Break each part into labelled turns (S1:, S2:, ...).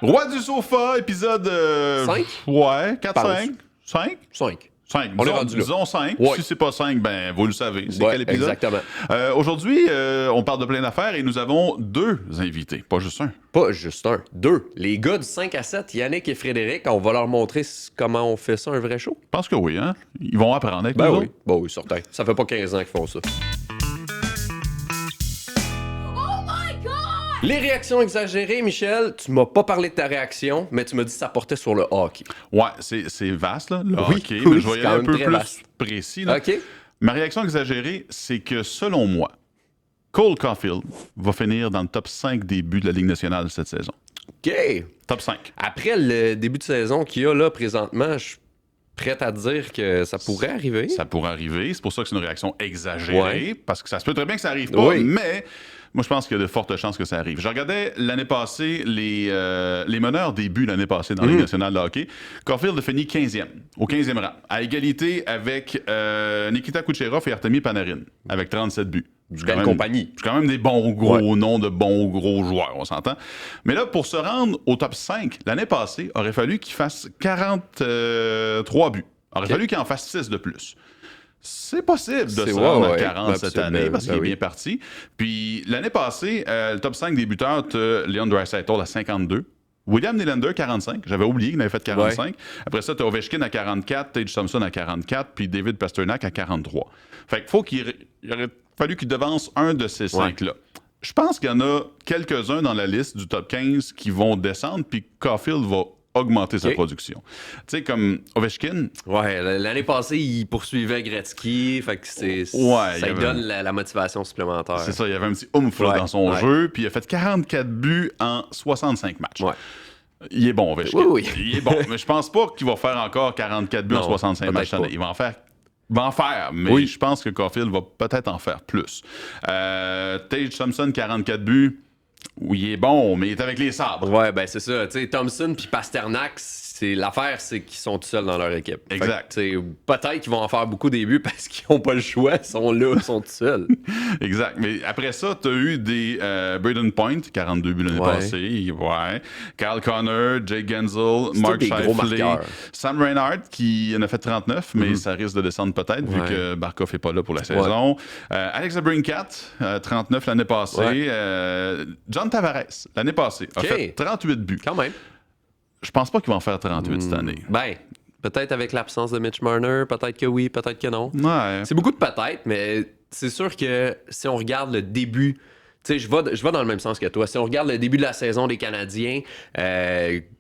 S1: Roi du sofa, épisode...
S2: 5?
S1: Ouais, 4,
S2: Pense.
S1: 5. 5?
S2: 5.
S1: 5.
S2: On est rendu là.
S1: Disons 5.
S2: Ouais.
S1: Si c'est pas 5, ben vous le savez. C'est
S2: Ouais,
S1: quel épisode?
S2: exactement.
S1: Aujourd'hui, on parle de plein d'affaires et nous avons 2 invités, pas juste un.
S2: Pas juste un, 2. Les gars du 5 à 7, Yannick et Frédéric, on va leur montrer comment on fait ça, un vrai show.
S1: Je pense que oui, hein? Ils vont apprendre avec
S2: Ben
S1: nous
S2: oui,
S1: autres.
S2: ben oui, certain. Ça fait pas 15 ans qu'ils font ça. Les réactions exagérées, Michel, tu m'as pas parlé de ta réaction, mais tu m'as dit que ça portait sur le hockey.
S1: Ouais, c'est vaste, là, le
S2: Oui,
S1: hockey,
S2: oui,
S1: mais je vais
S2: c'est
S1: y
S2: quand
S1: aller un
S2: même
S1: peu
S2: très
S1: plus
S2: vaste.
S1: précis. Là.
S2: OK?
S1: Ma réaction exagérée, c'est que selon moi, Cole Caulfield va finir dans le top 5 des buts de la Ligue nationale cette saison.
S2: OK.
S1: Top 5.
S2: Après le début de saison qu'il y a là présentement, je suis prêt à dire que ça pourrait arriver.
S1: Ça pourrait arriver. C'est pour ça que c'est une réaction exagérée,
S2: Ouais.
S1: parce que ça se peut très bien que ça arrive pas,
S2: Oui.
S1: mais moi, je pense qu'il y a de fortes chances que ça arrive. Je regardais l'année passée les meneurs des buts l'année passée dans la Ligue nationale de hockey. Caulfield a fini 15e, au 15e rang, à égalité avec Nikita Kucherov et Artemi Panarin, avec 37 buts. C'est
S2: Belle compagnie.
S1: C'est quand même des bons gros noms de bons gros joueurs, on s'entend. Mais là, pour se rendre au top 5, l'année passée, aurait fallu qu'il fasse 43 buts. Aurait fallu qu'il en fasse 6 de plus. C'est possible de
S2: C'est-
S1: se rendre
S2: ouais,
S1: à 40
S2: ouais,
S1: cette
S2: absolument.
S1: année parce qu'il
S2: Ben
S1: est
S2: oui.
S1: bien parti. Puis l'année passée, le top 5 des buteurs, t'as Leon Draisaitl à 52. William Nylander, 45. J'avais oublié qu'il avait fait 45. Après ça, t'as Ovechkin à 44, Tage Thompson à 44, puis David Pastrnak à 43. Fait qu'il il aurait fallu qu'il devance un de ces 5-là. Je pense qu'il y en a quelques-uns dans la liste du top 15 qui vont descendre, puis Caulfield va augmenter sa
S2: OK.
S1: production. Tu sais, comme Ovechkin,
S2: Ouais, l'année passée, il poursuivait Gretzky, fait que
S1: Ouais,
S2: ça
S1: il y
S2: lui
S1: avait-
S2: donne la motivation supplémentaire.
S1: c'est ça, il y avait un petit oomph là,
S2: Ouais,
S1: dans son
S2: ouais.
S1: jeu, puis il a fait 44 buts en 65 matchs.
S2: Ouais.
S1: Il est bon, Ovechkin.
S2: Oui, oui.
S1: Il est bon, mais je pense pas qu'il va faire encore 44 buts en
S2: Non,
S1: 65 matchs
S2: peut-être
S1: cette année.
S2: pas.
S1: Il va en faire, mais
S2: Oui.
S1: je pense que Caulfield va peut-être en faire plus. Tage Thompson, 44 buts. Oui, il est bon, mais il est avec les sabres.
S2: Ouais, ben c'est ça. Tu sais, Thompson puis Pasternak, l'affaire, c'est qu'ils sont tout seuls dans leur équipe. Fait que,
S1: Exact.
S2: tu sais, peut-être qu'ils vont en faire beaucoup des buts parce qu'ils n'ont pas le choix. Ils sont là, ils sont tout seuls.
S1: Exact. Mais après ça, tu as eu des Braden Point, 42 buts l'année
S2: Ouais.
S1: passée. Ouais. Kyle Connor, Jake Genzel,
S2: C'est
S1: Mark
S2: tous des gros
S1: Scheifele,
S2: marqueurs.
S1: Sam Reinhardt qui en a fait 39, mais ça risque de descendre peut-être vu
S2: Ouais.
S1: que Barkov n'est pas là pour la saison. Alex DeBrincat, 39 l'année passée.
S2: Ouais.
S1: John Tavares, l'année passée, a
S2: OK.
S1: fait 38 buts.
S2: Quand même.
S1: Je pense pas qu'il va en faire 38 cette année.
S2: Ben, peut-être avec l'absence de Mitch Marner, peut-être que oui, peut-être que non.
S1: Ouais.
S2: C'est beaucoup de peut-être, mais c'est sûr que si on regarde le début, tu sais, je vais dans le même sens que toi. Si on regarde le début de la saison des Canadiens,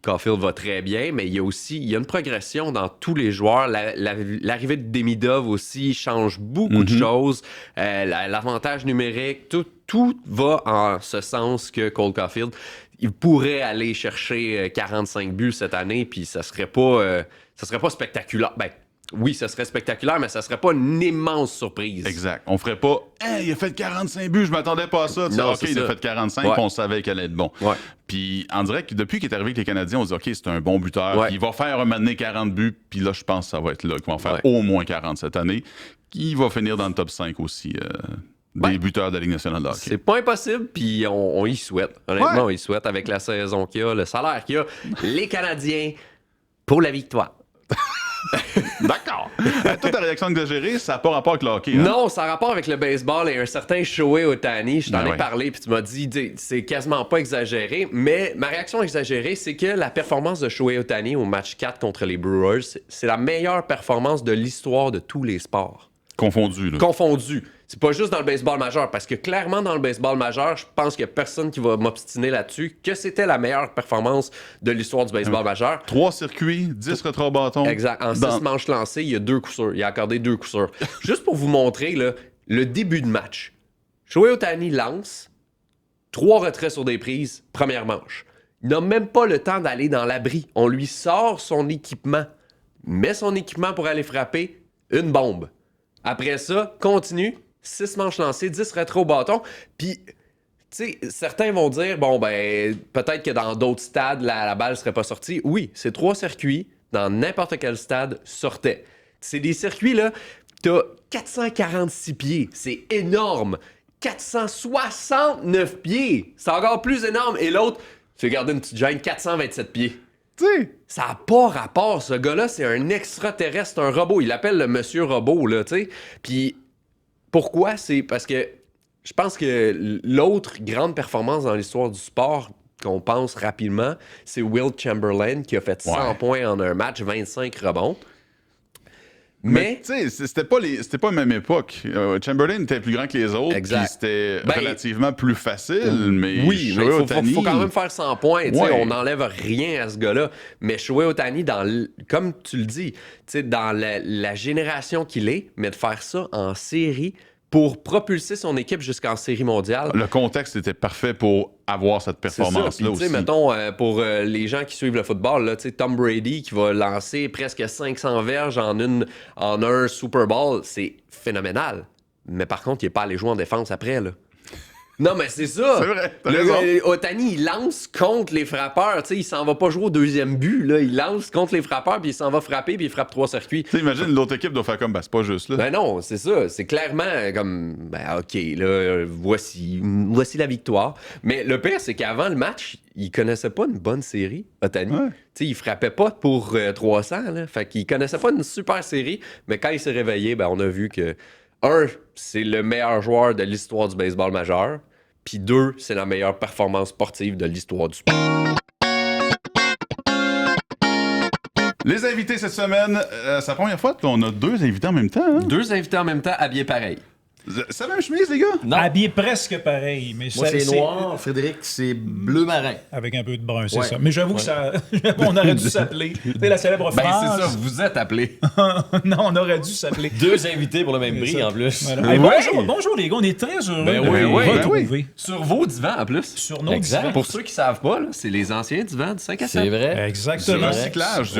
S2: Caulfield va très bien, mais il y a une progression dans tous les joueurs. L'arrivée de Demidov aussi change beaucoup de choses. L'avantage numérique, tout va en ce sens que Cole Caulfield, il pourrait aller chercher 45 buts cette année, puis ça serait pas spectaculaire. Ben, oui, ça serait spectaculaire, mais ça serait pas une immense surprise.
S1: Exact. On ferait pas hey, il a fait 45 buts, je m'attendais pas à ça. Tu sais,
S2: Non,
S1: OK,
S2: c'est
S1: il a
S2: ça.
S1: fait 45,
S2: Ouais.
S1: puis on savait qu'elle allait être bon.
S2: Ouais.
S1: Puis on dirait que depuis qu'il est arrivé avec les Canadiens, on se dit OK, c'est un bon buteur.
S2: Ouais.
S1: Puis il va faire un moment donné 40 buts, puis là, je pense que ça va être là qu'il va en faire
S2: Ouais.
S1: au moins 40 cette année. Qui va finir dans le top 5 aussi des
S2: Ouais.
S1: buteurs de la Ligue nationale de hockey.
S2: C'est pas impossible, puis on y souhaite. Honnêtement,
S1: Ouais.
S2: on y souhaite avec la saison qu'il y a, le salaire qu'il y a. Les Canadiens pour la victoire.
S1: D'accord. Toi, ta réaction exagérée, ça n'a pas rapport avec le hockey. Hein?
S2: Non, ça a rapport avec le baseball et un certain Shohei Ohtani. Je t'en
S1: Ben
S2: ai
S1: ouais.
S2: parlé, puis tu m'as dit, c'est quasiment pas exagéré. Mais ma réaction exagérée, c'est que la performance de Shohei Ohtani au match 4 contre les Brewers, c'est la meilleure performance de l'histoire de tous les sports.
S1: Confondu, là.
S2: Confondu. C'est pas juste dans le baseball majeur, parce que clairement, dans le baseball majeur, je pense qu'il y a personne qui va m'obstiner là-dessus, que c'était la meilleure performance de l'histoire du baseball majeur.
S1: 3 circuits, 10 retraits au bâton.
S2: Exact. En 6
S1: Dans-
S2: manches lancées, il y a 2 coups sûrs. Il a accordé 2 coups sûrs. Juste pour vous montrer là, le début de match. Shohei Ohtani lance, 3 retraits sur des prises, première manche. Il n'a même pas le temps d'aller dans l'abri. On lui sort son équipement, met son équipement pour aller frapper, une bombe. Après ça, continue, 6 manches lancées, 10 retraits au bâton. Puis, tu sais, certains vont dire, bon, ben, peut-être que dans d'autres stades, la balle serait pas sortie. Oui, ces 3 circuits, dans n'importe quel stade, sortaient. C'est des circuits, là, t'as 446 pieds. C'est énorme. 469 pieds. C'est encore plus énorme. Et l'autre, Tu fais garder une petite gêne, 427 pieds.
S1: Tu sais,
S2: Ça n'a pas rapport. Ce gars-là, c'est un extraterrestre, un robot. Il l'appelle le monsieur robot, là, tu sais. Puis pourquoi? C'est parce que je pense que l'autre grande performance dans l'histoire du sport qu'on pense rapidement, c'est Wilt Chamberlain qui a fait 100 points en un match, 25 rebonds. Mais
S1: tu sais, c'était pas la même époque. Chamberlain était plus grand que les autres, puis c'était relativement plus facile, mais
S2: oui, mais il faut quand même faire 100 points.
S1: Ouais.
S2: On n'enlève rien à ce gars-là. Mais Shohei Ohtani, comme tu le dis, dans la génération qu'il est, mais de faire ça en série pour propulser son équipe jusqu'en série mondiale.
S1: Le contexte était parfait pour avoir cette performance-là aussi.
S2: Mettons, pour les gens qui suivent le football, là, Tom Brady qui va lancer presque 500 verges en un Super Bowl, c'est phénoménal. Mais par contre, il n'est pas allé jouer en défense après, là. Non, mais c'est ça.
S1: C'est vrai, t'as raison.
S2: Ohtani, il lance contre les frappeurs. Il s'en va pas jouer au deuxième but. Là. Il lance contre les frappeurs, puis il s'en va frapper, puis il frappe 3 circuits.
S1: Imagine, l'autre équipe doit faire comme, c'est pas juste. Là.
S2: Ben non, c'est ça. C'est clairement comme, OK, là, voici la victoire. Mais le pire, c'est qu'avant le match, il connaissait pas une bonne série, Ohtani.
S1: Ouais.
S2: Il frappait pas pour 300. Là. Fait qu'il connaissait pas une super série. Mais quand il s'est réveillé, on a vu que, c'est le meilleur joueur de l'histoire du baseball majeur. Puis 2, c'est la meilleure performance sportive de l'histoire du sport.
S1: Les invités cette semaine, c'est la première fois qu'on a 2 invités en même temps. Hein?
S2: 2 invités en même temps, habillés pareil.
S1: C'est la même chemise, les gars?
S3: Non. Habillé presque pareil. Mais
S4: moi, c'est noir. Frédéric, c'est bleu marin.
S3: Avec un peu de brun, c'est ça. Mais j'avoue que ça... on aurait dû s'appeler. Tu sais, la célèbre phrase...
S2: c'est ça, vous êtes appelés.
S3: Non, on aurait dû s'appeler.
S4: 2 invités pour le même prix, en plus.
S3: Voilà. Hey, bonjour, les gars. On est très heureux de vous retrouver.
S2: Sur vos divans, en plus.
S3: Sur nos divans.
S2: Pour ceux qui savent pas, là, c'est les anciens divans du 5 à 7.
S4: C'est vrai.
S3: Exactement.
S1: Du recyclage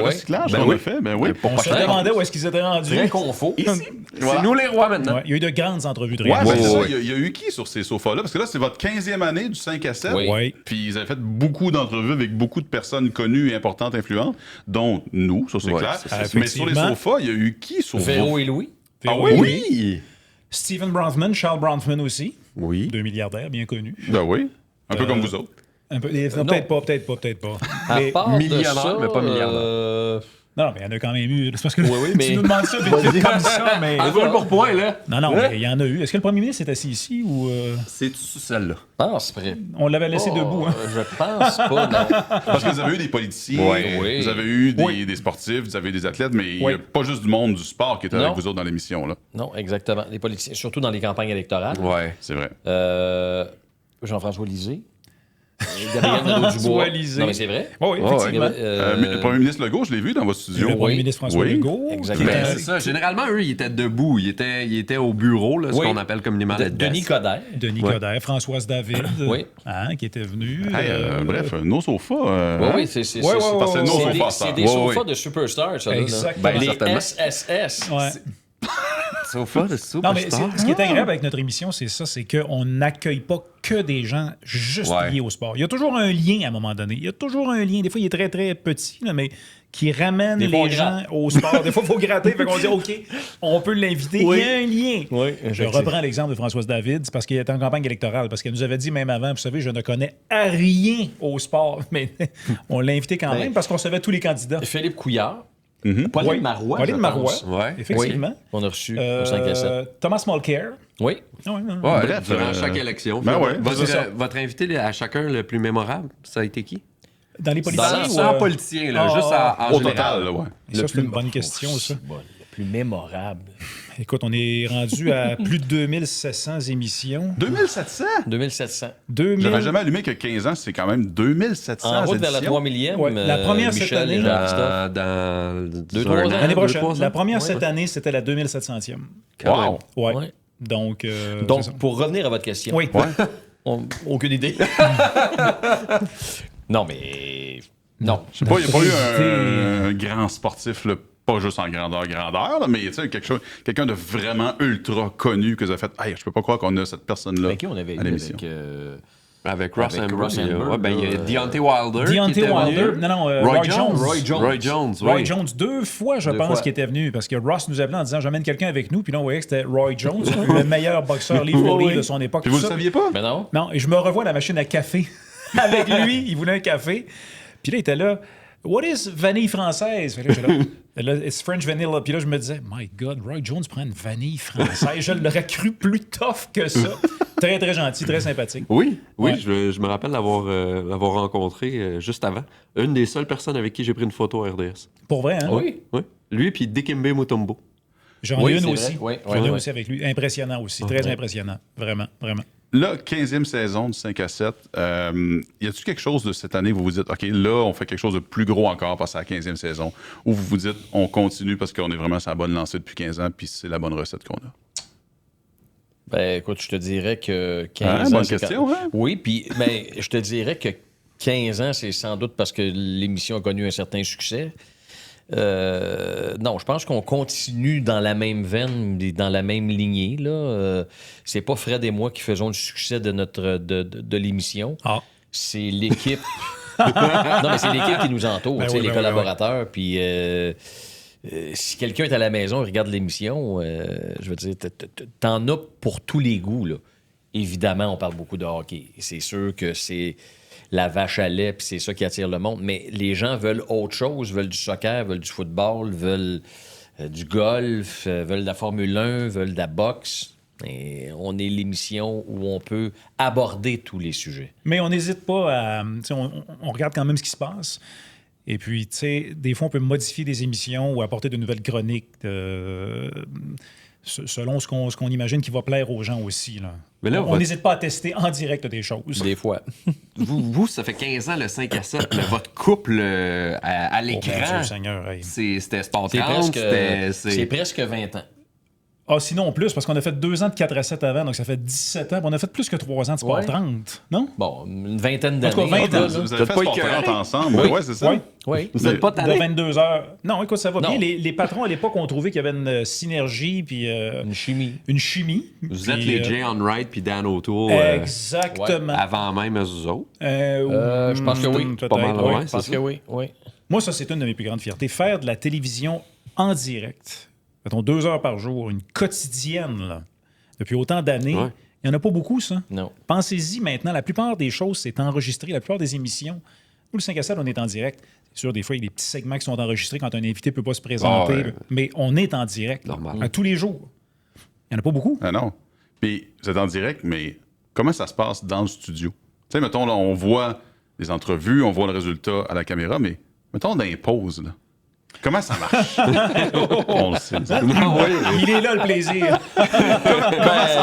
S1: qu'on a fait.
S3: On se demandait où est-ce qu'ils étaient rendus.
S4: Très confort.
S2: Ici. C'est nous les rois, maintenant.
S3: Il y a eu de grandes entrevues de
S1: réalité. Il y a eu qui sur ces sofas-là? Parce que là, c'est votre 15e année du 5 à 7.
S3: Oui.
S1: Puis ils avaient fait beaucoup d'entrevues avec beaucoup de personnes connues et importantes, influentes, dont nous, ça c'est clair. Mais sur les sofas, il y a eu qui sur
S4: Véro et Louis.
S1: Ah oui?
S3: Stephen Bronfman, Charles Bronfman aussi.
S2: Oui.
S3: 2 milliardaires, bien connus.
S1: Ben oui. Un peu comme vous autres.
S3: Peut-être pas.
S4: À part
S2: millionnaire, mais pas milliardaire.
S3: Non, mais il y en a quand même eu. C'est parce que
S4: mais...
S3: tu nous demandes ça vite comme ça, mais...
S2: On voit le pourpoint, là.
S3: Non, mais il y en a eu. Est-ce que le premier ministre est assis ici ou...
S2: C'est celle-là.
S4: Ah, c'est vrai.
S3: On l'avait laissé debout. Hein?
S4: Je pense pas, non.
S1: Parce que vous avez eu des politiciens, vous avez eu des sportifs, vous avez eu des athlètes, mais il n'y a pas juste du monde du sport qui était avec vous autres dans l'émission, là.
S4: Non, exactement. Les politiciens, surtout dans les campagnes électorales.
S1: Ouais, c'est vrai.
S4: Jean-François Lisée. Gabriel Nadeau-Dubois. Non, mais c'est vrai.
S3: Oui, effectivement.
S1: Le premier ministre Legault, je l'ai vu dans votre studio.
S3: Le premier ministre François Legault.
S4: Exactement.
S2: C'est ça. Généralement, eux, ils étaient debout. Ils étaient au bureau, là, ce qu'on appelle communément le
S4: Denis Coderre.
S3: Coderre, Françoise David, qui était venue.
S1: Bref, nos sofas.
S4: Oui, c'est
S1: nos sofas.
S4: C'est des sofas de superstars, ça.
S3: Exactement.
S4: Les SSS.
S2: Sofa de superstar.
S3: Non, mais ce qui est agréable avec notre émission, c'est ça, c'est qu'on n'accueille pas que des gens juste liés au sport. Il y a toujours un lien à un moment donné. Il y a toujours un lien. Des fois, il est très, très petit, là, mais qui ramène les gens au sport. Des fois, il faut gratter. Fait qu'on dit, OK, on peut l'inviter. Il y a un lien.
S4: Oui,
S3: je reprends l'exemple de Françoise David. C'est parce qu'il était en campagne électorale. Parce qu'elle nous avait dit même avant, vous savez, je ne connais rien au sport. Mais on l'a invité quand même parce qu'on savait tous les candidats.
S4: Philippe Couillard.
S3: Pauline
S4: Marois.
S3: Pauline Marois, effectivement.
S4: Oui. On a reçu au 5 à 7.
S3: Thomas Mulcair.
S4: Oui.
S2: Bref, durant chaque élection. Votre invité à chacun le plus mémorable, ça a été qui?
S3: Dans les politiciens?
S2: Sans politicien, là, juste en
S1: au
S2: général.
S1: Total,
S3: Ça, c'est une bonne question, ça.
S4: Le plus mémorable.
S3: Écoute, on est rendu à plus de 2700 émissions.
S1: 2700?
S4: 2700.
S1: J'avais jamais allumé que 15 ans, c'est quand même 2700
S4: en route vers la
S1: éditions.
S4: 3 millième.
S3: Ouais, la première
S4: Michel
S3: cette année.
S2: Dans
S4: 2-3 ans.
S3: L'année prochaine. La première cette année, c'était la 2700e.
S1: Wow!
S3: Ouais. Donc
S4: pour revenir à votre question.
S3: Oui.
S4: Aucune idée. Non, mais... Non.
S1: Je sais pas, il n'y a pas eu un grand sportif, là, pas juste en grandeur, là, mais tu sais, quelqu'un de vraiment ultra connu que vous avez fait. Hey, je peux pas croire qu'on a cette personne-là.
S4: Avec qui on avait
S1: à l'émission.
S2: Avec Ross Amber. Il y a Deontay Wilder.
S3: Deontay Wilder. Non, Roy Jones.
S2: Roy
S3: Jones, 2 fois, je pense, qu'il était venu. Parce que Ross nous appelait en disant j'amène quelqu'un avec nous. Puis là, on voyait que c'était Roy Jones, le meilleur boxeur livre de son époque.
S1: Puis vous le saviez pas?
S4: Mais non.
S3: Non, et je me revois à la machine à café avec lui. Il voulait un café. Puis là, il était là. What is vanille française? Fait que là, j'étais là, it's French vanilla. Puis là, je me disais, my God, Roy Jones prend une vanille française. Je l'aurais cru plus tough que ça. Très, très gentil, très sympathique.
S5: Oui,
S3: Ouais.
S5: je me rappelle l'avoir rencontré juste avant. Une des seules personnes avec qui j'ai pris une photo à RDS.
S3: Pour vrai, hein?
S2: Oui.
S5: Oui. Lui, puis Dikembe Mutombo.
S3: J'en ai
S4: Oui,
S3: une
S4: c'est
S3: aussi.
S4: vrai.
S3: J'en ai
S4: Oui,
S3: une
S4: oui.
S3: aussi avec lui. Impressionnant aussi. Très impressionnant. Vraiment, vraiment.
S1: Là, 15e saison du 5 à 7, y a-t-il quelque chose de cette année où vous vous dites, OK, là, on fait quelque chose de plus gros encore parce que c'est la 15e saison, ou vous vous dites, on continue parce qu'on est vraiment sur la bonne lancée depuis 15 ans, puis c'est la bonne recette qu'on a?
S4: Ben, écoute, je te dirais que 15 ans.
S1: bonne
S4: c'est
S1: question, hein?
S4: Oui, puis ben, je te dirais que 15 ans, c'est sans doute parce que l'émission a connu un certain succès. Non, je pense qu'on continue dans la même veine, dans la même lignée. Là. C'est pas Fred et moi qui faisons le succès de l'émission.
S3: Ah.
S4: C'est l'équipe. Non, mais c'est l'équipe qui nous entoure,
S3: Ben
S4: tu sais,
S3: oui,
S4: les
S3: ben
S4: collaborateurs. Puis si quelqu'un est à la maison et regarde l'émission, je veux dire, t'en as pour tous les goûts. Là. Évidemment, on parle beaucoup de hockey. C'est sûr que c'est la vache à lait, puis c'est ça qui attire le monde. Mais les gens veulent autre chose, veulent du soccer, veulent du football, veulent du golf, veulent de la Formule 1, veulent de la boxe. Et on est l'émission où on peut aborder tous les sujets.
S3: Mais on n'hésite pas à. On regarde quand même ce qui se passe. Et puis, tu sais, des fois, on peut modifier des émissions ou apporter de nouvelles chroniques selon ce qu'on imagine qui va plaire aux gens aussi. Là.
S5: Mais là,
S3: on n'hésite pas à tester en direct des choses.
S4: Des fois.
S5: Vous, ça fait 15 ans le 5 à 7, mais votre couple à
S3: Oh, mon
S5: l'écran,
S3: Dieu Seigneur, hey.
S5: c'était Sport
S4: C'est
S5: 30,
S4: c'est presque 20 ans.
S3: Ah, sinon plus, parce qu'on a fait 2 ans de 4 à 7 avant, donc ça fait 17 ans. Puis on a fait plus que 3 ans de Sport
S4: Ouais.
S3: 30, non?
S4: Bon, une vingtaine
S3: En tout cas,
S4: d'années.
S3: 20 ans.
S1: Vous avez
S5: T'as
S1: fait
S5: pas
S1: Sport
S5: écœuré?
S1: 30 ensemble,
S3: Oui.
S1: ouais, c'est ça?
S3: Oui.
S4: Oui.
S5: Vous n'êtes pas
S3: De
S5: tanné?
S3: 22 heures. Non, écoute, ça va
S4: Non.
S3: bien. Les patrons, à l'époque, ont trouvé qu'il y avait une synergie puis
S4: Une chimie.
S3: une chimie.
S5: Vous
S3: Puis,
S5: êtes les Jay Onright puis Dan O'Toole
S3: Exactement.
S5: avant même eux autres.
S4: Je pense que oui.
S3: Peut-être,
S5: Pas mal,
S3: oui.
S5: ouais.
S4: Je pense que oui.
S3: Moi, ça, c'est une de mes plus grandes fiertés. Faire de la télévision en direct, mettons 2 heures par jour, une quotidienne, là, depuis autant d'années,
S5: Ouais.
S3: il n'y en a pas beaucoup, ça.
S4: Non.
S3: Pensez-y maintenant, la plupart des choses, c'est enregistré. La plupart des émissions, nous, le 5 à 7, on est en direct. C'est sûr, des fois, il y a des petits segments qui sont enregistrés quand un invité ne peut pas se présenter,
S1: Ah ouais.
S3: mais on est en direct.
S5: Normal.
S3: À tous les jours. Il n'y en a pas beaucoup.
S1: Ah non. Puis vous êtes en direct, mais comment ça se passe dans le studio? Tu sais, mettons, là, on voit les entrevues, on voit le résultat à la caméra, mais mettons dans les pauses, là. Comment ça marche? On le sait.
S3: Il est là, le plaisir.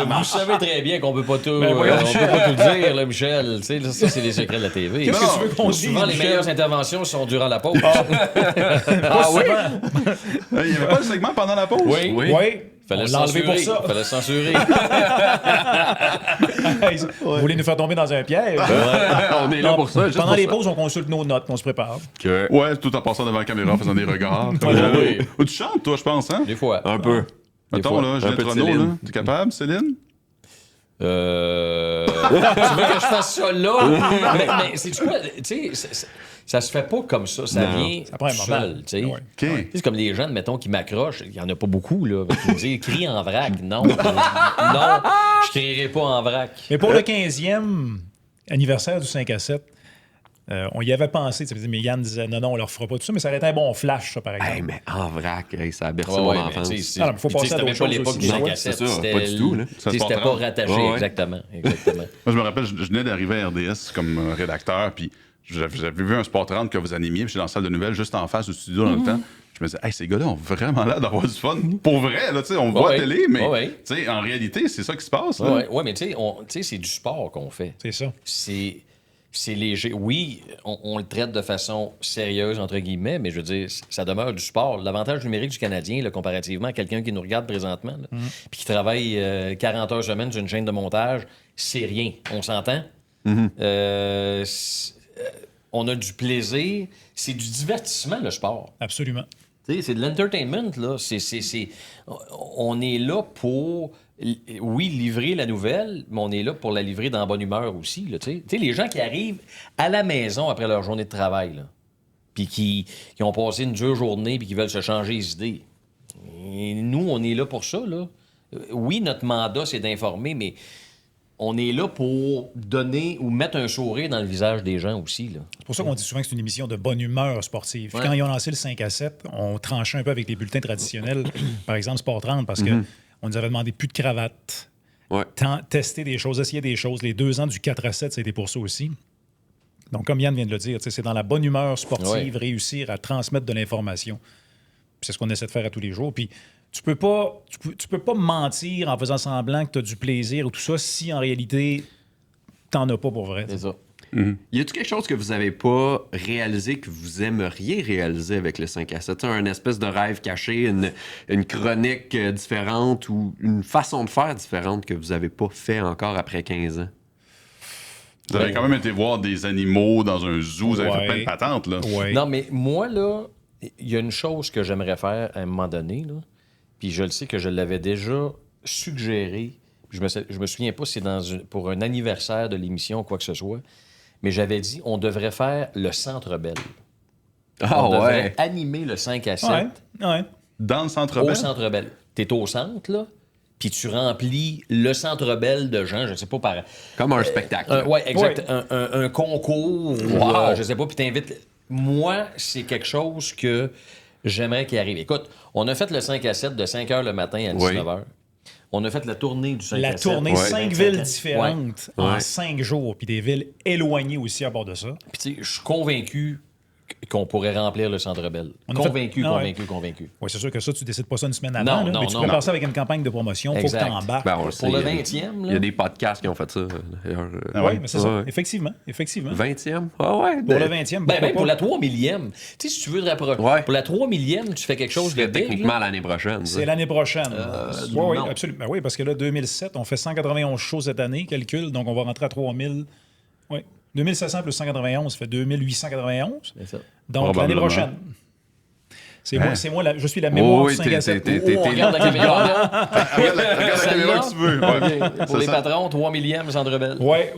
S4: Vous savez très bien qu'on peut pas tout,
S3: Ben voyons,
S4: on peut pas tout dire, là, Michel. Tu sais, là, ça, c'est les secrets de la TV.
S3: Qu'est-ce
S4: Non,
S3: que tu veux qu'on dise,
S4: souvent, les
S3: Michel?
S4: meilleures interventions sont durant la pause.
S3: Ah oui?
S1: Il n'y avait pas le segment pendant la pause?
S4: Oui.
S3: Oui.
S4: Fallait
S3: On l'a enlevé
S4: censurer.
S3: pour ça.
S4: Fallait censurer.
S3: Vous voulez nous faire tomber dans un piège?
S5: On est là pour ça. juste
S3: Pendant
S5: pour
S3: les
S5: ça.
S3: pauses, on consulte nos notes, on se prépare.
S1: Ouais, tout en passant devant la caméra, en faisant des regards.
S4: Oui.
S1: Oh, tu chantes, toi, je pense, hein?
S4: Des fois.
S5: Un peu.
S1: Mettons,
S4: fois.
S1: là,
S5: Un
S1: Ginette
S5: peu de
S1: Renaud,
S5: Céline.
S1: là. T'es capable, Céline?
S4: Tu veux que je fasse ça là? mais c'est quoi? Tu sais, ça se fait pas comme ça. Ça
S5: Non.
S4: vient
S3: Ça prend un moment.
S4: seul, tu sais.
S3: Ouais.
S1: OK.
S4: Tu sais, c'est comme les jeunes, mettons, qui m'accrochent. Il y en a pas beaucoup, là. Qui me disent, crie en vrac. Non. Non, je crierai pas en vrac.
S3: Mais pour le 15e anniversaire du 5 à 7, on y avait pensé. Tu sais, mais Yann disait non, on leur fera pas tout ça, mais ça aurait été un bon flash, ça, par exemple.
S5: Hey, mais en vrac, hey, ça a bercé
S4: Ouais,
S5: mon
S4: ouais, mais
S5: enfance.
S4: tu sais, c'est-
S3: Ah non, mais faut
S4: puis tu sais,
S3: passer à
S4: c'était
S3: d'autres
S4: même pas
S3: choses
S4: l'époque
S3: aussi.
S4: du 5
S3: Ouais,
S4: à
S5: c'est
S4: 7.
S5: ça,
S4: C'était
S5: pas du tout, là.
S4: tu sais,
S1: Ça se
S4: C'était
S1: porte
S4: pas
S1: en-
S4: rattaché,
S5: Ouais, ouais.
S4: exactement. Exactement.
S1: Moi, je me rappelle, je venais d'arriver à RDS comme rédacteur, puis j'avais vu un Sport 30 que vous animiez, puis j'étais dans la salle de nouvelles juste en face du studio dans le temps. Je me disais, hey, ces gars-là ont vraiment l'air d'avoir du fun. Pour vrai, là, tu sais, on voit à
S4: Ouais.
S1: la télé, mais
S4: Ouais.
S1: tu sais, en réalité, c'est ça qui se passe. Là.
S4: Ouais, mais tu sais, c'est du sport qu'on fait.
S3: C'est ça.
S4: C'est léger. Oui, on le traite de façon sérieuse, entre guillemets, mais je veux dire, ça demeure du sport. L'avantage numérique du Canadien, là, comparativement à quelqu'un qui nous regarde présentement, là, puis qui travaille 40 heures semaine sur une chaîne de montage, c'est rien. On s'entend? On a du plaisir. C'est du divertissement, le sport.
S3: Absolument.
S4: Tu sais, c'est de l'entertainment, là. On est là pour, oui, livrer la nouvelle, mais on est là pour la livrer dans la bonne humeur aussi, là, tu sais. Tu sais, les gens qui arrivent à la maison après leur journée de travail, là, puis qui ont passé une dure journée puis qui veulent se changer les idées. Et nous, on est là pour ça, là. Oui, notre mandat, c'est d'informer, mais on est là pour donner ou mettre un sourire dans le visage des gens aussi. Là.
S3: C'est pour ça qu'on dit souvent que c'est une émission de bonne humeur sportive.
S4: Ouais.
S3: Quand ils ont lancé le 5 à 7, on tranchait un peu avec les bulletins traditionnels, par exemple Sport 30, parce qu'on nous avait demandé plus de cravate,
S5: Ouais.
S3: tester des choses, essayer des choses. Les 2 ans du 4 à 7, c'était pour ça aussi. Donc, comme Yann vient de le dire, c'est dans la bonne humeur sportive, réussir à transmettre de l'information. Puis c'est ce qu'on essaie de faire à tous les jours. Puis tu peux pas mentir en faisant semblant que tu as du plaisir ou tout ça si en réalité, t'en as pas pour vrai.
S4: C'est ça.
S5: Y a-t-il quelque chose que vous avez pas réalisé que vous aimeriez réaliser avec le 5 à 7? Un espèce de rêve caché, une chronique différente ou une façon de faire différente que vous avez pas fait encore après 15 ans?
S1: Vous avez quand même été voir des animaux dans un zoo, vous avez fait
S3: Ouais.
S1: plein de patentes, là.
S3: Ouais.
S4: Non, mais moi, là, il y a une chose que j'aimerais faire à un moment donné, là, puis je le sais que je l'avais déjà suggéré. Je me souviens pas si c'est pour un anniversaire de l'émission ou quoi que ce soit, mais j'avais dit on devrait faire le Centre Bell. On devrait animer le 5 à 7
S3: Ouais.
S1: Dans le Centre
S4: au
S1: Bell.
S4: Centre Bell. T'es au centre, là, puis tu remplis le Centre Bell de gens, je sais pas, par...
S5: Comme un spectacle.
S4: Oui, exact. Un concours, je sais pas, puis t'invites... Moi, c'est quelque chose que j'aimerais qu'il arrive. Écoute, on a fait le 5 à 7 de 5 h le matin à 19 h. On a fait la tournée du 5 à 7.
S3: La tournée,
S5: Ouais.
S3: 5 villes différentes en 5 jours, puis des villes éloignées aussi à bord de ça.
S4: Puis tu sais, je suis convaincu qu'on pourrait remplir le Centre Bell.
S3: On a fait-
S4: Convaincu.
S3: Oui, c'est sûr que ça, tu décides pas ça une semaine avant, là,
S4: Non,
S3: mais tu
S4: non,
S3: prépares
S4: non.
S3: ça avec une campagne de promotion. Il faut que
S4: Exact.
S3: tu embarques.
S5: Ben, on le sait,
S4: Pour le
S5: il y a-
S4: 20e,
S5: Il y
S4: là...
S5: a des podcasts qui ont fait ça, d'ailleurs.
S3: Oui, mais c'est ça.
S5: Ouais.
S3: Effectivement.
S5: 20e? Ah ouais.
S3: Pour le 20e,
S4: Ben, pour
S3: pourquoi
S4: la 3 millième. Tu sais, si tu veux te rapprocher.
S5: Ouais.
S4: Pour la 3 millième, tu fais quelque chose de
S5: C'est
S4: big.
S5: techniquement
S4: là.
S5: l'année prochaine. ça.
S3: C'est l'année prochaine. Oui,
S4: non.
S3: absolument. Ben oui, parce que là, 2007, on fait 191 shows cette année, calcul, donc on va rentrer à 3000. Oui. 2700 plus 191, ça fait 2891.
S4: C'est ça.
S3: Donc, l'année
S1: Probablement.
S3: prochaine. C'est
S1: Hein?
S3: moi, je suis la mémoire
S5: oui,
S3: du 5 à 7.
S4: Oh, regarde la caméra, là.
S1: Regarde la caméra que tu veux. Ouais.
S4: Pour
S1: C'est
S4: les
S1: ça.
S4: patrons, 3 millième, Centre Bell.
S3: Ouais.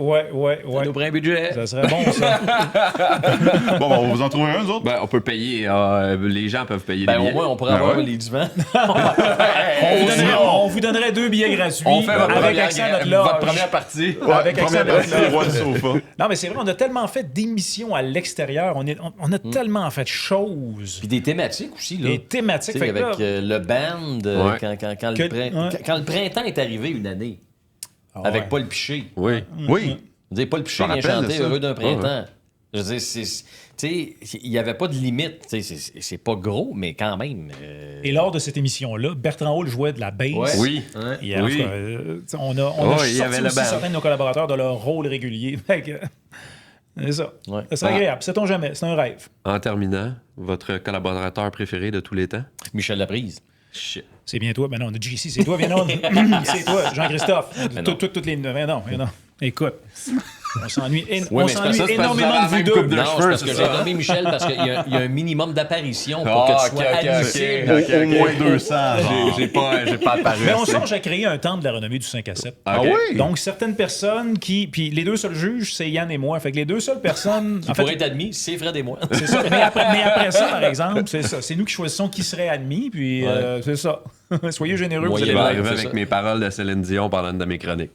S4: Nous prend un budget.
S3: Ça serait bon, ça.
S1: Bon, ben, on va vous en trouver un, autres.
S5: Ben, on peut payer. les gens peuvent payer
S4: Ben,
S5: les
S4: au
S5: billets.
S4: moins, on pourrait
S1: Ben
S4: avoir
S1: ouais.
S4: les divans.
S3: On vous donnerait 2 billets gratuits
S5: On fait
S3: avec accès à notre loge.
S5: votre première partie.
S3: Avec accès à
S1: Première
S3: notre
S1: partie,
S3: loge.
S1: roi du sofa.
S3: Non, mais c'est vrai, on a tellement fait d'émissions à l'extérieur. On a tellement fait de choses.
S4: Puis des thématiques aussi, là.
S3: Des thématiques.
S4: Tu sais,
S3: Fait que
S4: avec
S3: là-
S4: le band,
S5: Ouais.
S4: quand
S3: Ouais.
S4: quand le printemps est arrivé une année,
S3: Ah
S4: avec
S3: ouais.
S4: Paul Piché.
S5: Oui.
S1: Oui.
S4: Je veux dire, Paul Piché
S1: Je me
S4: vient
S1: rappelle de
S4: chanter
S1: ça.
S4: Heureux d'un printemps. Je veux dire, tu sais, il n'y avait pas de limite. Tu sais, c'est pas gros, mais quand même.
S3: Et lors de cette émission-là, Bertrand Hall jouait de la bass.
S4: Ouais.
S5: Oui.
S3: Et en
S5: Oui.
S3: tout cas, on a
S5: Ouais, il y
S3: sorti
S5: avait le
S3: aussi
S5: band.
S3: certains de nos collaborateurs de leur rôle régulier. Fait que, c'est ça.
S4: Ouais.
S3: C'est agréable. Sait-on jamais. C'est un rêve.
S5: En terminant, votre collaborateur préféré de tous les temps?
S4: Michel Laprise.
S5: Shit.
S3: C'est bien toi. Ben non, on a JC, c'est toi, viens non. C'est toi, Jean-Christophe. Toutes les... Ben non. Écoute, on s'ennuie
S4: Oui, mais c'est parce que
S5: c'est parce que vous
S3: énormément
S5: avez
S3: de
S5: la
S3: vous
S5: même
S3: deux.
S5: coupe de
S4: Non,
S5: cheveux,
S4: c'est parce que
S5: c'est
S4: j'ai
S5: ça?
S4: nommé Michel parce qu'il y a un minimum d'apparitions pour
S5: Ah,
S4: que tu sois
S5: ok, ok,
S4: admissible.
S5: ok.
S1: Au moins 200. genre.
S5: J'ai pas apparu.
S3: Mais on
S5: assez.
S3: songe à créer un temple de la renommée du 5 à 7.
S1: Ah
S5: Ok.
S1: oui?
S3: Donc, certaines personnes qui... Puis les deux seuls juges, c'est Yann et moi. Fait que les deux seules personnes...
S4: Qui pourrait être admis, c'est Fred et moi.
S3: C'est ça. Mais après ça, par exemple, c'est ça. C'est nous qui choisissons qui serait admis, puis c'est ça. Soyez généreux, vous
S4: Moyen
S3: allez
S5: Je vais
S3: voir.
S5: arriver
S4: c'est
S5: avec
S4: ça.
S5: mes paroles de Céline Dion pendant une de mes chroniques.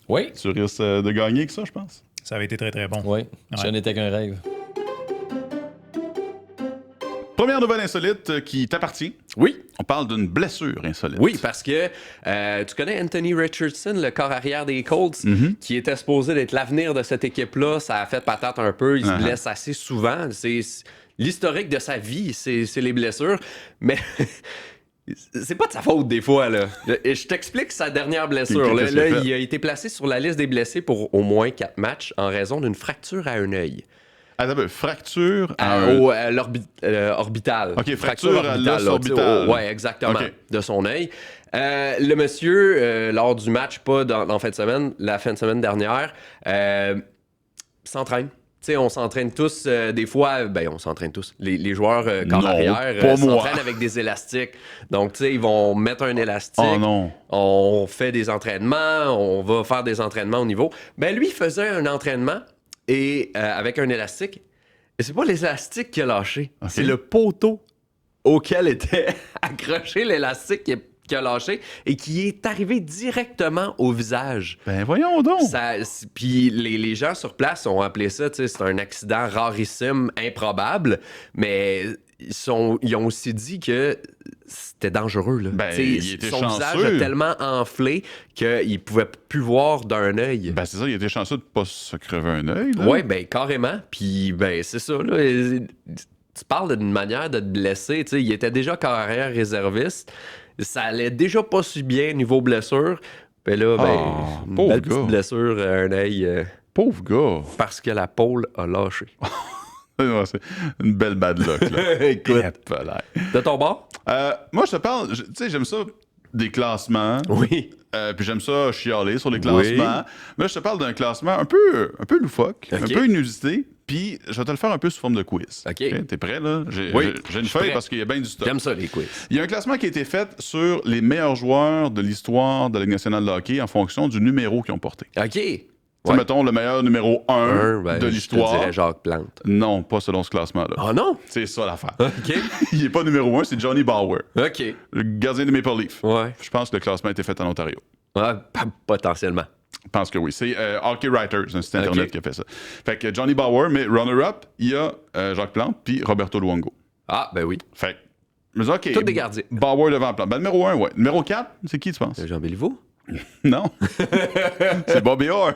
S4: Oui.
S1: Tu risques de gagner avec ça, je pense.
S3: Ça avait été très, très bon.
S4: Oui. Ce n'était qu'un rêve.
S1: Première nouvelle insolite qui t'appartient.
S5: Oui.
S1: On parle d'une blessure insolite.
S5: Oui, parce que tu connais Anthony Richardson, le corps arrière des Colts, qui était supposé d'être l'avenir de cette équipe-là. Ça a fait patate un peu. Il se blesse assez souvent. C'est l'historique de sa vie, c'est les blessures. Mais c'est pas de sa faute des fois, là. Et je t'explique sa dernière blessure.
S1: Qu'est-ce qu'il a fait?
S5: Il a été placé sur la liste des blessés pour au moins 4 matchs en raison d'une fracture à un œil.
S1: Attends, fracture à un...
S5: Orbital.
S1: OK, fracture à l'os
S5: là,
S1: orbital.
S5: ouais, exactement.
S1: OK.
S5: De son œil. Le monsieur, lors du match, pas dans fin de semaine, la fin de semaine dernière, s'entraîne. Tu sais, on s'entraîne tous, des fois, on s'entraîne tous. Les joueurs corps
S1: Non,
S5: arrière
S1: pas moi.
S5: s'entraînent avec des élastiques. Donc, tu sais, ils vont mettre un élastique.
S1: Oh non.
S5: On fait des entraînements, on va faire des entraînements au niveau. Ben, lui, il faisait un entraînement et avec un élastique. Et c'est pas l'élastique qui a lâché,
S1: OK.
S5: c'est le poteau auquel était accroché l'élastique qui est qui a lâché et qui est arrivé directement au visage.
S1: Ben voyons donc.
S5: Puis les gens sur place ont appelé ça, tu sais, c'est un accident rarissime, improbable, mais ils ont aussi dit que c'était dangereux. Là.
S1: Ben,
S5: Tu sais,
S1: il était
S5: son
S1: chanceux.
S5: visage a tellement enflé qu'il pouvait plus voir d'un œil.
S1: Ben c'est ça, il était chanceux de pas se crever un œil. Là.
S5: Oui, ben carrément. Puis ben c'est ça, là. Tu parles d'une manière de te blesser. Tu sais, il était déjà carrière réserviste. Ça allait déjà pas si bien niveau blessure. Ben là, une
S1: pauvre
S5: belle
S1: gars.
S5: petite blessure à un œil
S1: Pauvre gars.
S5: parce que la pôle a lâché.
S1: Ouais, c'est une belle bad luck. Là.
S5: Écoute,
S1: Épelaire.
S5: de ton bord?
S1: Moi, je te parle, tu sais, j'aime ça des classements.
S5: Oui.
S1: Puis j'aime ça chialer sur les classements. Mais je te parle d'un classement un peu loufoque,
S5: Ok.
S1: un peu inusité. Puis je vais te le faire un peu sous forme de quiz.
S5: Ok.
S1: T'es prêt, là? J'ai
S5: Oui,
S1: une
S5: je suis
S1: feuille
S5: prêt.
S1: parce qu'il y a bien du stock.
S5: J'aime ça, les quiz.
S1: Il y a un classement qui a été fait sur les meilleurs joueurs de l'histoire de la Ligue nationale de hockey en fonction du numéro qu'ils ont porté.
S5: OK.
S1: Tu sais, mettons, le meilleur numéro 1
S5: Ben,
S1: de
S5: je te
S1: l'histoire.
S5: dirais Jacques Plante.
S1: Non, pas selon ce classement-là.
S5: Oh non?
S1: C'est ça l'affaire.
S5: OK.
S1: Il n'est pas numéro 1, c'est Johnny Bauer,
S5: OK.
S1: le gardien des Maple Leafs.
S5: Ouais.
S1: Je pense que le classement a été fait en Ontario.
S5: Potentiellement.
S1: Je pense que oui. C'est Hockey Writers, un site internet
S5: Ok.
S1: qui a fait ça. Fait que Johnny Bauer, mais runner-up, il y a Jacques Plante puis Roberto Luongo.
S5: Ah, ben oui.
S1: Fait que, je me dis, OK.
S5: Tous des gardiens.
S1: Bauer devant Plante. Ben, numéro 1, ouais. Numéro 4, c'est qui, tu penses?
S5: Jean Béliveau?
S1: Non. C'est Bobby Orr.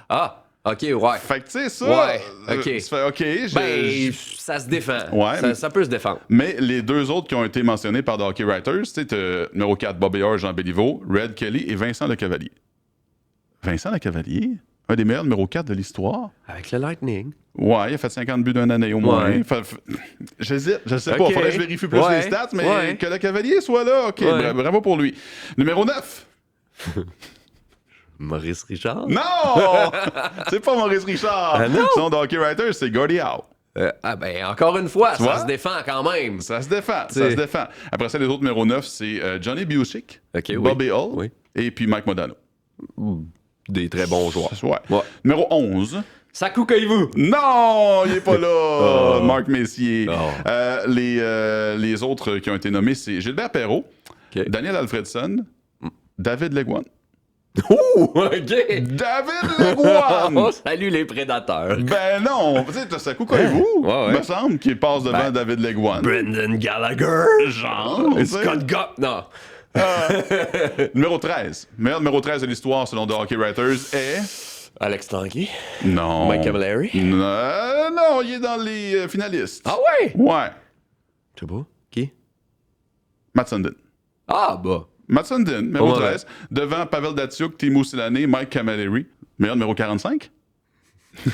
S5: Ah, OK, ouais.
S1: Fait que, tu sais, ça.
S5: Ouais, OK.
S1: Ça fait, OK.
S5: Ben, ça se défend.
S1: Ouais, mais-
S5: Ça peut se défendre.
S1: Mais les deux autres qui ont été mentionnés par The Hockey Writers, tu sais, t'as numéro 4, Bobby Orr, Jean Béliveau, Red Kelly et Vincent Lecavalier. Vincent Lecavalier, un des meilleurs numéro 4 de l'histoire.
S5: Avec le Lightning.
S1: Ouais, il a fait 50 buts d'une année au moins.
S5: Ouais.
S1: J'hésite, je sais
S5: Ok.
S1: pas. Faudrait que je vérifie plus
S5: Ouais.
S1: les stats, mais
S5: Ouais.
S1: que Lecavalier soit là, OK,
S5: Ouais.
S1: bravo pour lui. Numéro 9.
S5: Maurice Richard.
S1: Non! C'est pas Maurice Richard.
S5: Ah non?
S1: Son The Hockey Writers, c'est Gordie Howe.
S5: Ben, encore une fois, ça
S1: vois?
S5: se défend quand même.
S1: Ça se défend,
S5: T'sais.
S1: ça se défend. Après ça, les autres numéro 9, c'est Johnny Busick,
S5: OK, oui.
S1: Bobby Hull
S5: Oui.
S1: et puis Mike Modano.
S5: Des très bons joueurs.
S1: Ouais.
S5: Ouais.
S1: Numéro 11.
S5: Sakou Koivu.
S1: Non, il est pas là.
S5: Oh.
S1: Marc Messier.
S5: Oh.
S1: Les autres qui ont été nommés, c'est Gilbert Perrault,
S5: OK.
S1: Daniel Alfredson, David Leguan.
S5: Ouh, OK.
S1: David
S5: On
S1: Leguan!
S5: salue les prédateurs.
S1: Ben non! Tu sais, t'as Sakou Koivu,
S5: Ouais, ouais.
S1: me semble, qui passe devant
S5: Ben,
S1: David Leguan.
S5: Brendan Gallagher.
S1: Genre, tu sais.
S5: Scott Gott. Non.
S1: Numéro 13. Meilleur numéro 13 de l'histoire selon The Hockey Writers est...
S5: Alex Tanguy.
S1: Non.
S5: Mike Camilleri.
S1: Non, il est dans les finalistes.
S5: Ah ouais?
S1: Ouais.
S5: Je sais pas. Qui?
S1: Matt Sundin.
S5: Ah, bah.
S1: Matt Sundin, numéro
S5: Ouais.
S1: 13. Devant Pavel Datsyuk, Timo Silané, Mike Camilleri. Meilleur numéro 45?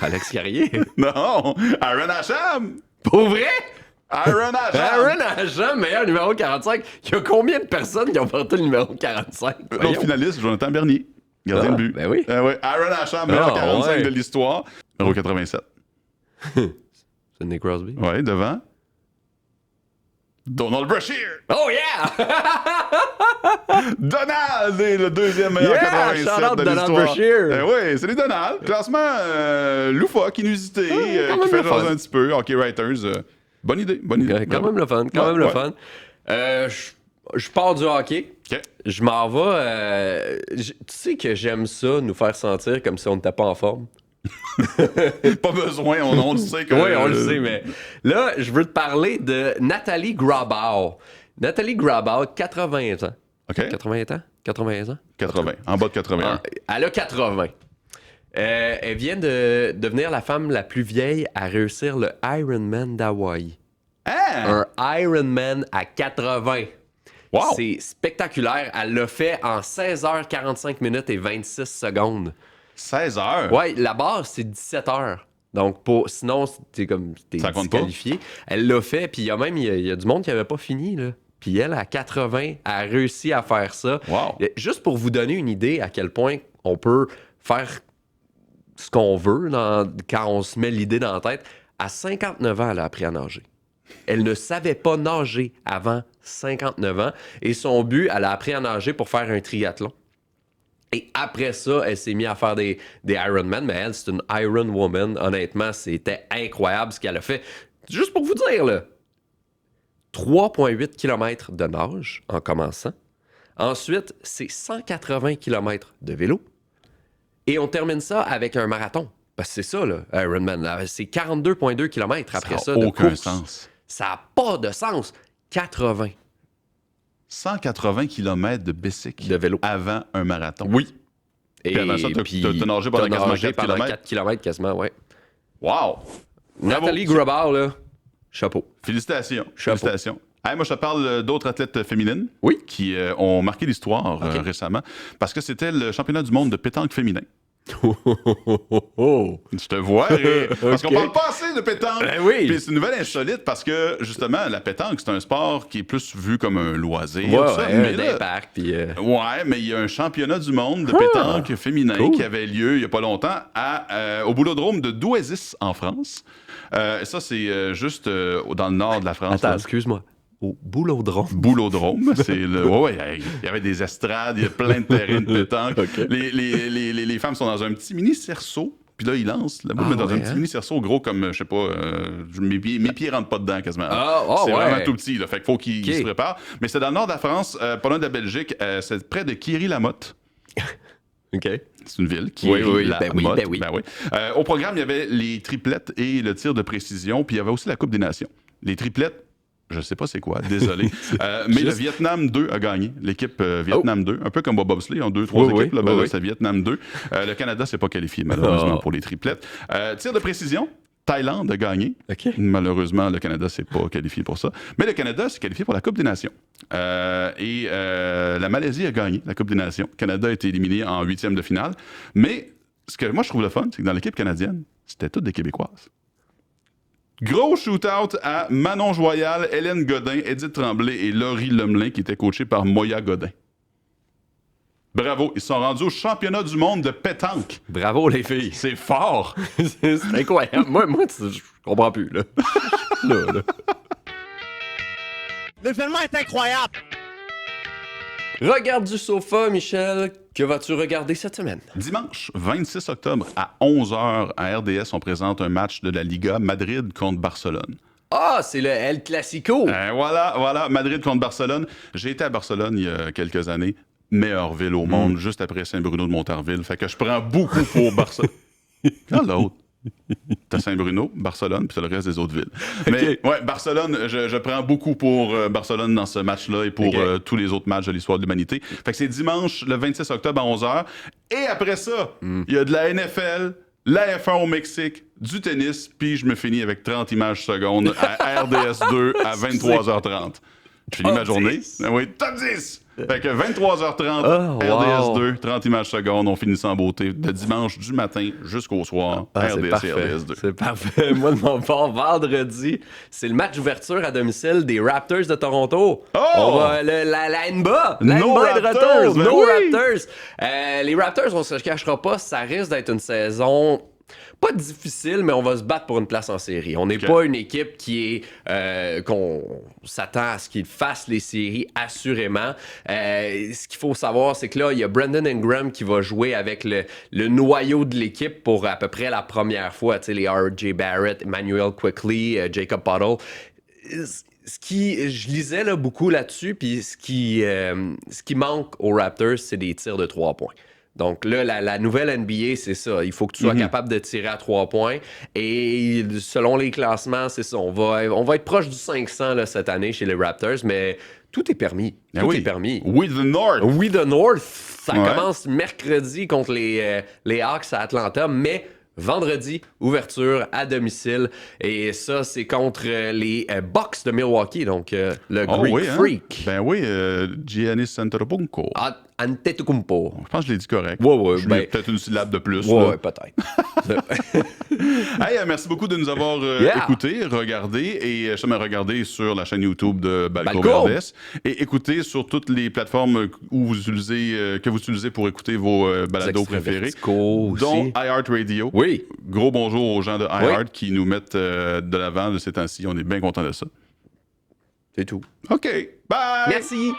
S5: Alex Carrier.
S1: Non! Aaron Asham!
S5: Pour vrai?
S1: Aaron Asham!
S5: Aaron Asham, meilleur numéro 45. Il y a combien de personnes qui ont porté le numéro 45?
S1: L'autre
S5: Voyons.
S1: finaliste, Jonathan Bernier. Gardien
S5: Ah,
S1: de but.
S5: ben oui.
S1: Ouais. Aaron Asham, meilleur
S5: Ah,
S1: 45
S5: ouais.
S1: de l'histoire. Numéro 87.
S5: C'est Nick Crosby.
S1: Ouais, devant. Donald Brashear!
S5: Oh yeah!
S1: Donald est le deuxième meilleur
S5: Yeah!
S1: 87
S5: Shout-out
S1: de
S5: Donald
S1: l'histoire.
S5: Brashear.
S1: Oui, c'est les Donald. Classement loufoque, inusité,
S5: quand
S1: qui
S5: même
S1: fait
S5: le fun.
S1: jaser un petit peu. Hockey Writers, bonne idée, bonne idée.
S5: Quand même le fun, quand même le
S1: ouais.
S5: fun. Je pars du hockey.
S1: OK.
S5: Je m'en vais. Tu sais que j'aime ça, nous faire sentir comme si on n'était pas en forme.
S1: Pas besoin, on le sait que...
S5: Oui, on le sait, mais là, je veux te parler de Nathalie Grabau. Nathalie Grabau, 80 ans.
S1: OK,
S5: 80 ans? 80 ans?
S1: 80, en bas de 81.
S5: Ah, elle a 80. Elle vient de devenir la femme la plus vieille à réussir le Ironman d'Hawaï.
S1: Hein?
S5: Un Ironman à 80.
S1: Wow!
S5: C'est spectaculaire. Elle l'a fait en 16h45 minutes et 26 secondes.
S1: 16 heures?
S5: Ouais, la base, c'est 17 heures. Donc, sinon, t'es
S1: Ça compte pas?
S5: disqualifié. Elle l'a fait, puis il y a du monde qui n'avait pas fini, là. Puis elle, à 80, a réussi à faire ça.
S1: Wow!
S5: Juste pour vous donner une idée à quel point on peut faire ce qu'on veut quand on se met l'idée dans la tête, à 59 ans, elle a appris à nager. Elle ne savait pas nager avant 59 ans. Et son but, elle a appris à nager pour faire un triathlon. Et après ça, elle s'est mise à faire des Ironman. Mais elle, c'est une Iron Woman. Honnêtement, c'était incroyable ce qu'elle a fait. Juste pour vous dire, là, 3,8 km de nage en commençant. Ensuite, c'est 180 km de vélo. Et on termine ça avec un marathon. Parce que c'est ça, là, Ironman. Là, c'est 42,2 km après ça de
S1: aucun
S5: course.
S1: sens.
S5: Ça n'a pas de sens. 80
S1: 180 km de bicycle
S5: de vélo.
S1: avant un marathon.
S5: Oui.
S1: Puis avant ça, t'as nagé pendant quasiment 4 km.
S5: 4 km quasiment, ouais.
S1: Wow!
S5: Nathalie Grobauer, là, chapeau.
S1: Félicitations.
S5: Chapeau.
S1: Félicitations. Hey, moi, je te parle d'autres athlètes féminines
S5: Oui.
S1: qui ont marqué l'histoire récemment parce que c'était le championnat du monde de pétanque féminin. Je te vois rire. Parce qu'on parle pas assez de pétanque.
S5: Ben oui.
S1: Puis c'est une nouvelle insolite parce que, justement, la pétanque, c'est un sport qui est plus vu comme un loisir. mais là,
S5: d'impact. Puis,
S1: ouais, mais il y a un championnat du monde de pétanque féminin qui avait lieu il y a pas longtemps au boulodrome de Douaisis, en France. Ça, c'est juste dans le nord de la France.
S5: Attends, excuse-moi. Au boulodrome.
S1: Boulodrome, c'est le. Ouais, il y avait des estrades, il y a plein de terrains de pétanque.
S5: Okay.
S1: Les femmes sont dans un petit mini cerceau, puis là, ils lancent la boule, mais dans un petit mini cerceau gros comme, je sais pas, mes pieds rentrent pas dedans quasiment. C'est vraiment tout petit, là, fait qu'il faut qu'ils se préparent. Mais c'est dans le nord de la France, pas loin de la Belgique, c'est près de Kiry-la-Motte.
S5: OK.
S1: C'est une ville qui
S5: oui.
S1: Au programme, il y avait les triplettes et le tir de précision, puis il y avait aussi la Coupe des Nations. Les triplettes, je sais pas c'est quoi, désolé. Mais le Vietnam 2 a gagné, l'équipe Vietnam 2, un peu comme Bob Bobsleigh, en 2-3 équipes. Là, c'est Vietnam 2. Le Canada s'est pas qualifié, malheureusement, pour les triplettes. Tir de précision, Thaïlande a gagné.
S5: Okay.
S1: Malheureusement, le Canada s'est pas qualifié pour ça. Mais le Canada s'est qualifié pour la Coupe des Nations. La Malaisie a gagné la Coupe des Nations. Le Canada a été éliminé en 8e de finale. Mais ce que moi, je trouve le fun, c'est que dans l'équipe canadienne, c'était toutes des Québécoises. Gros shootout à Manon Joyal, Hélène Godin, Edith Tremblay et Laurie Lemelin, qui étaient coachés par Moya Godin. Bravo, ils sont rendus au championnat du monde de pétanque.
S5: Bravo, les filles.
S1: C'est fort.
S5: C'est incroyable. moi, je comprends plus, là. là.
S6: L'événement est incroyable.
S5: Regarde du sofa, Michel. Que vas-tu regarder cette semaine?
S1: Dimanche 26 octobre à 11h à RDS, on présente un match de la Liga Madrid contre Barcelone.
S5: Ah, c'est le El Clasico.
S1: Voilà, Madrid contre Barcelone. J'ai été à Barcelone il y a quelques années. Meilleure ville au monde, juste après Saint-Bruno de Montarville. Fait que je prends beaucoup pour Barcelone. Quand l'autre? T'as Saint-Bruno, Barcelone, puis t'as le reste des autres villes. Mais ouais, Barcelone, je prends beaucoup pour Barcelone dans ce match-là et pour tous les autres matchs de l'histoire de l'humanité. Fait que c'est dimanche, le 26 octobre à 11h. Et après ça, il y a de la NFL, la F1 au Mexique, du tennis, puis je me finis avec 30 images secondes à RDS2 à 23h30. Je finis ma journée. Oui, top 10! Fait que 23h30, RDS2, 30 images secondes, on finit ça en beauté de dimanche du matin jusqu'au soir, RDS et RDS2.
S5: C'est parfait. Moi, de mon part, vendredi, c'est le match d'ouverture à domicile des Raptors de Toronto. On va, la NBA. La NBA est de retour. Raptors. Les Raptors, on se cachera pas, ça risque d'être une saison... pas difficile, mais on va se battre pour une place en série. On n'est pas une équipe qui est... qu'on s'attend à ce qu'ils fassent les séries, assurément. Ce qu'il faut savoir, c'est que là, il y a Brandon Ingram qui va jouer avec le noyau de l'équipe pour à peu près la première fois. Tu sais, les R.J. Barrett, Emmanuel Quickley, Jacob Poeltl. Je lisais là, beaucoup là-dessus, puis ce qui manque aux Raptors, c'est des tirs de 3 points. Donc là, la nouvelle NBA, c'est ça. Il faut que tu sois capable de tirer à 3 points. Et selon les classements, c'est ça. On va être proche du 500 là, cette année chez les Raptors, mais tout est permis. Tout est permis.
S1: We the North.
S5: We the North. Ça commence mercredi contre les Hawks à Atlanta, mais... vendredi, ouverture à domicile. Et ça, c'est contre les Bucks de Milwaukee, donc le Greek Freak.
S1: Ben oui, Giannis Antetokounmpo.
S5: Antetokounmpo.
S1: Je pense que je l'ai dit correct.
S5: Ouais,
S1: peut-être une syllabe de plus.
S5: Ouais, peut-être.
S1: Hey, merci beaucoup de nous avoir écoutés, regardés, et je me regarder sur la chaîne YouTube de Balco RDS et écouter sur toutes les plateformes où vous utilisez, que vous utilisez pour écouter vos balados préférés, dont iHeartRadio.
S5: Oui.
S1: Gros bonjour aux gens de iHeart qui nous mettent de l'avant de ces temps-ci. On est bien contents de ça.
S5: C'est tout.
S1: OK. Bye!
S5: Merci.